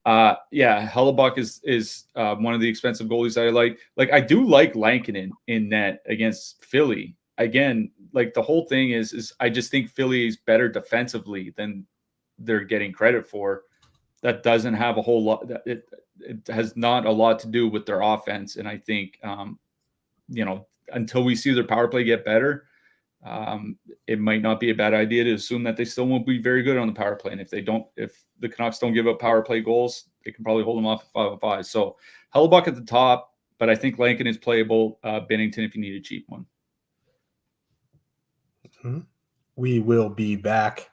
Hellebuyck is one of the expensive goalies that I like. Like, I do like Lankinen in net against Philly. Again, like the whole thing is I just think Philly is better defensively than they're getting credit for. That doesn't have a whole lot. It has not a lot to do with their offense. And I think, until we see their power play get better, it might not be a bad idea to assume that they still won't be very good on the power play. And if the Canucks don't give up power play goals, they can probably hold them off at 5-on-5. So Hellebuyck at the top, but I think Lankinen is playable. Bennington if you need a cheap one. Mm-hmm. We will be back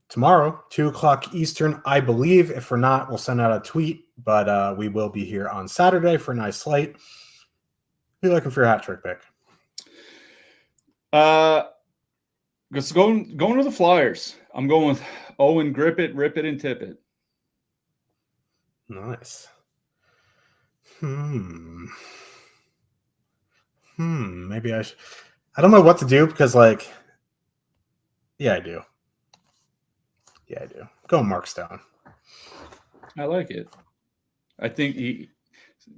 tomorrow, 2:00 Eastern, I believe. If we're not, we'll send out a tweet, but we will be here on Saturday for a nice slate. Who are you looking for your hat trick pick? Just going to the Flyers. I'm going with Owen Grip It, Rip It, and Tip It. Nice. Maybe I should. I don't know what to do because, I do. Yeah, I do. Go Mark Stone. I like it. I think he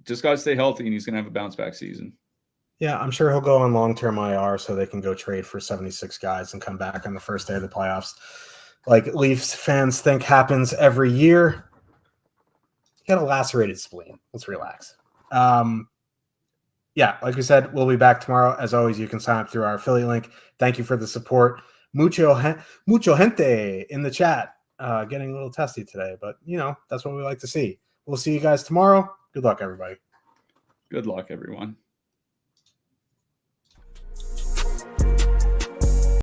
just got to stay healthy, and he's going to have a bounce-back season. Yeah, I'm sure he'll go on long-term IR so they can go trade for 76 guys and come back on the first day of the playoffs. Like Leafs fans think happens every year. He got a lacerated spleen. Let's relax. Like we said, we'll be back tomorrow. As always, you can sign up through our affiliate link. Thank you for the support. Mucho gente in the chat. Getting a little testy today, but, that's what we like to see. We'll see you guys tomorrow. Good luck, everybody. Good luck, everyone.